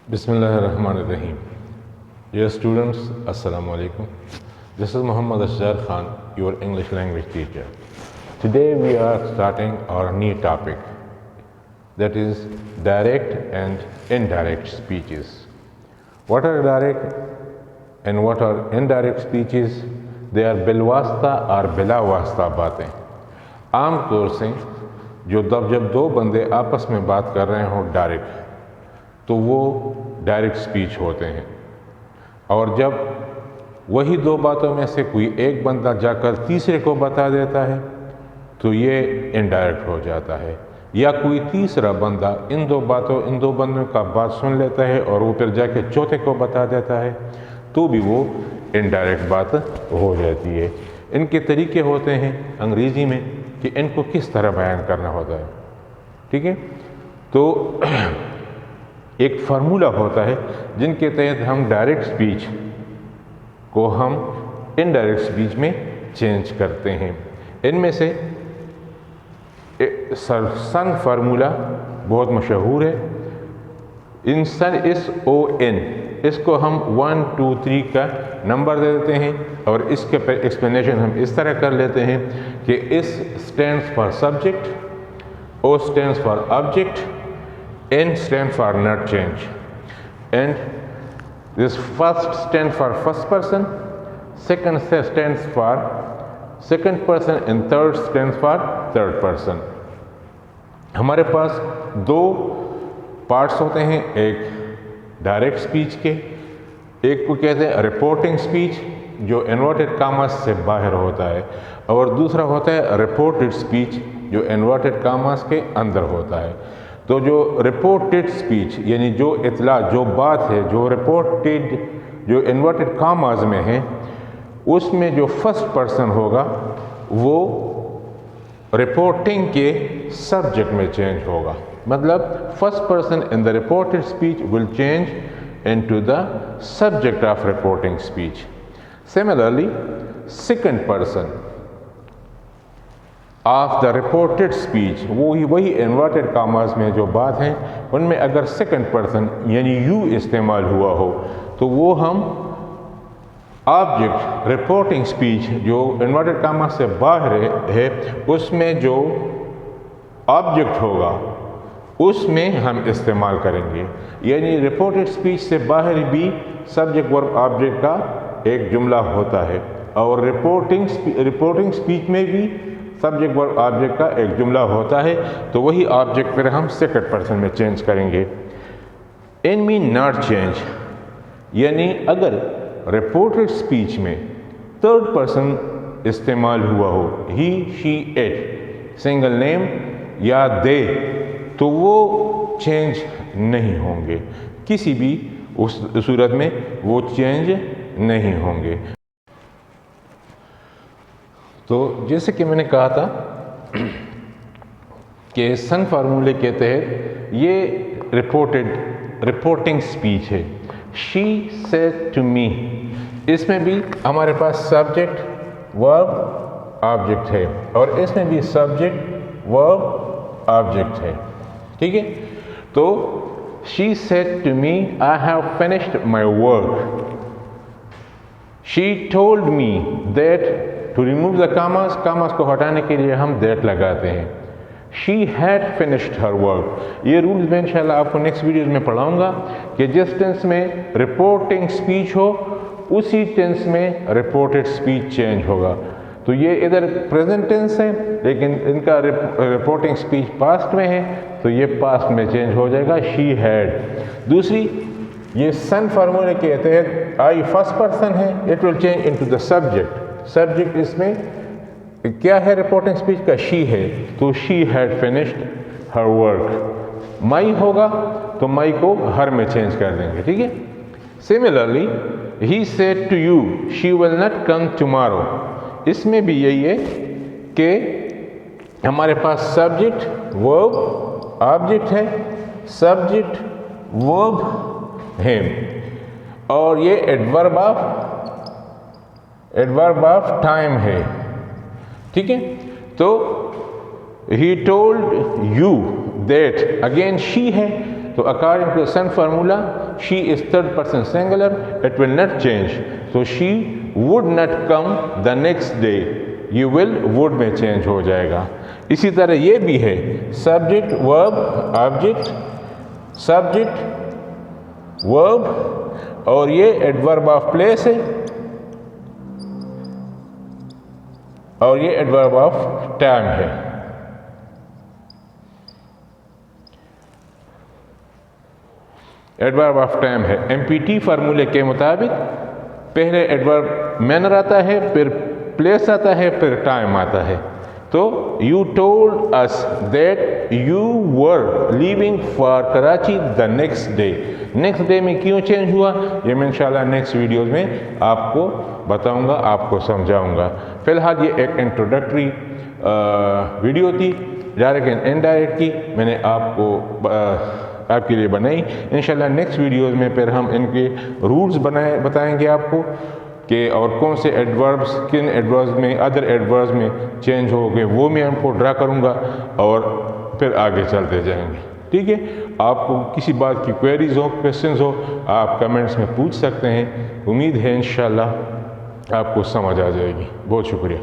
Bismillahirrahmanirrahim. Dear students, Assalamu alaikum. This is Muhammad Ashjar Khan, your English language teacher. Today we are starting our new topic, that is direct and indirect speeches. What are direct and what are indirect speeches? They are bilwasta और बिला वास्ता बातें. आम तौर से जब दो बंदे आपस में बात कर रहे हों डायरेक्ट, तो वो डायरेक्ट स्पीच होते हैं. और जब वही दो बातों में से कोई एक बंदा जाकर तीसरे को बता देता है तो ये इनडायरेक्ट हो जाता है. या कोई तीसरा बंदा इन दो बंदों का बात सुन लेता है और वो फिर जाके चौथे को बता देता है तो भी वो इनडायरेक्ट बात हो जाती है. इनके तरीके होते हैं अंग्रेज़ी में कि इनको किस तरह बयान करना होता है. ठीक है, तो एक फार्मूला होता है जिनके तहत हम डायरेक्ट स्पीच को हम इनडायरेक्ट स्पीच में चेंज करते हैं. इनमें से सन फार्मूला बहुत मशहूर है. इन सन SON इसको हम 1 2 3 का नंबर दे देते हैं और इसके एक्सप्लेनेशन हम इस तरह कर लेते हैं कि S stands for subject, O stands for object, N stands for not change, and this first stands for first person, second stands for second person, and third stands for third person. हमारे पास दो parts होते हैं, एक direct speech के, एक को कहते हैं रिपोर्टिंग स्पीच जो इन्वर्टेड कामास से बाहर होता है, और दूसरा होता है रिपोर्टेड स्पीच जो इन्वर्टेड कामास के अंदर होता है. तो जो रिपोर्टेड स्पीच यानी जो इतला जो बात है जो रिपोर्टेड जो इन्वर्टेड कामाज में है, उसमें जो फर्स्ट पर्सन होगा वो रिपोर्टिंग के सब्जेक्ट में चेंज होगा. मतलब first person in the reported speech will change into the subject of reporting speech. Similarly second person of the reported speech वही इन्वर्टेड कामास में जो बात है उनमें अगर सेकंड पर्सन यानी यू इस्तेमाल हुआ हो तो वो हम ऑब्जेक्ट रिपोर्टिंग स्पीच जो इन्वर्टेड कामास से बाहर है उसमें जो ऑब्जेक्ट होगा उसमें हम इस्तेमाल करेंगे. यानी रिपोर्टेड स्पीच से बाहर भी सब्जेक्ट वर्ब ऑब्जेक्ट का एक जुमला होता है और रिपोर्टिंग स्पीच में भी सब्जेक्ट वर्ब ऑब्जेक्ट का एक जुमला होता है. तो वही ऑब्जेक्ट फिर हम सेकंड पर्सन में चेंज करेंगे. इन मीन नॉट चेंज यानी अगर रिपोर्टेड स्पीच में थर्ड पर्सन इस्तेमाल हुआ हो, ही शी इट, सिंगल नेम या दे, तो वो चेंज नहीं होंगे. किसी भी उस सूरत में वो चेंज नहीं होंगे. तो जैसे कि मैंने कहा था कि सन फार्मूले के तहत ये रिपोर्टिंग स्पीच है. शी सेड टू मी, इसमें भी हमारे पास सब्जेक्ट वर्ब ऑब्जेक्ट है और इसमें भी सब्जेक्ट वर्ब ऑब्जेक्ट है. ठीक है, तो she said to me I have finished my work. She told me that, to remove the commas को हटाने के लिए हम दैट लगाते हैं. She had finished her work. ये रूल्स मैं इंशाल्लाह आपको नेक्स्ट वीडियोज़ में पढ़ाऊँगा कि जिस टेंस में रिपोर्टिंग स्पीच हो उसी टेंस में रिपोर्टेड स्पीच चेंज होगा. तो ये इधर प्रेजेंट टेंस है लेकिन इनका रिपोर्टिंग स्पीच पास्ट में है तो ये पास्ट में चेंज हो जाएगा, शी हैड. दूसरी, ये सन फार्मूले के तहत आई फर्स्ट पर्सन है, it will change into the subject. Subject इसमें क्या है रिपोर्टिंग स्पीच का, शी है, तो she had finished her work. My होगा तो माई को हर में चेंज कर देंगे. ठीक है. सिमिलरली ही said to you she will not come tomorrow. इसमें भी यही है कि हमारे पास सब्जेक्ट वर्ब ऑब्जेक्ट है, सब्जेक्ट वर्ब है और ये एडवर्ब ऑफ टाइम है. ठीक है. तो he told you that, again she है So according to the sun formula, she is third person singular, it will not change. So she would not come the next day. You will would میں change ہو جائے گا. اسی طرح یہ بھی ہے subject ورب object subject ورب اور یہ ایڈورب آف پلیس ہے اور یہ ایڈورب آف ٹائم ہے. ایڈورب آف ٹائم ہے. ایم پی ٹی فارمولے کے مطابق پہلے ایڈورب مینر آتا ہے پھر پلیس آتا ہے پھر ٹائم آتا ہے. تو you told us that you were leaving for Karachi the next day. Next day میں کیوں چینج ہوا یہ میں انشاءاللہ نیکسٹ ویڈیوز میں آپ کو بتاؤں گا, آپ کو سمجھاؤں گا. فی الحال یہ ایک انٹروڈکٹری ویڈیو تھی, ڈائریکٹ اینڈ انڈائریکٹ کی میں نے آپ کے لیے بنائی. انشاءاللہ نیکسٹ ویڈیوز میں پھر ہم ان کے رولز بتائیں گے آپ کو کہ اور کون سے ایڈوربس کن ایڈوربس میں ادر ایڈوربس میں چینج ہو گئے وہ میں ہم کو ڈرا کروں گا اور پھر آگے چلتے جائیں گے. ٹھیک ہے, آپ کو کسی بات کی کوئریز ہو کویسچنز ہو آپ کمنٹس میں پوچھ سکتے ہیں. امید ہے انشاءاللہ آپ کو سمجھ آ جائے گی. بہت شکریہ.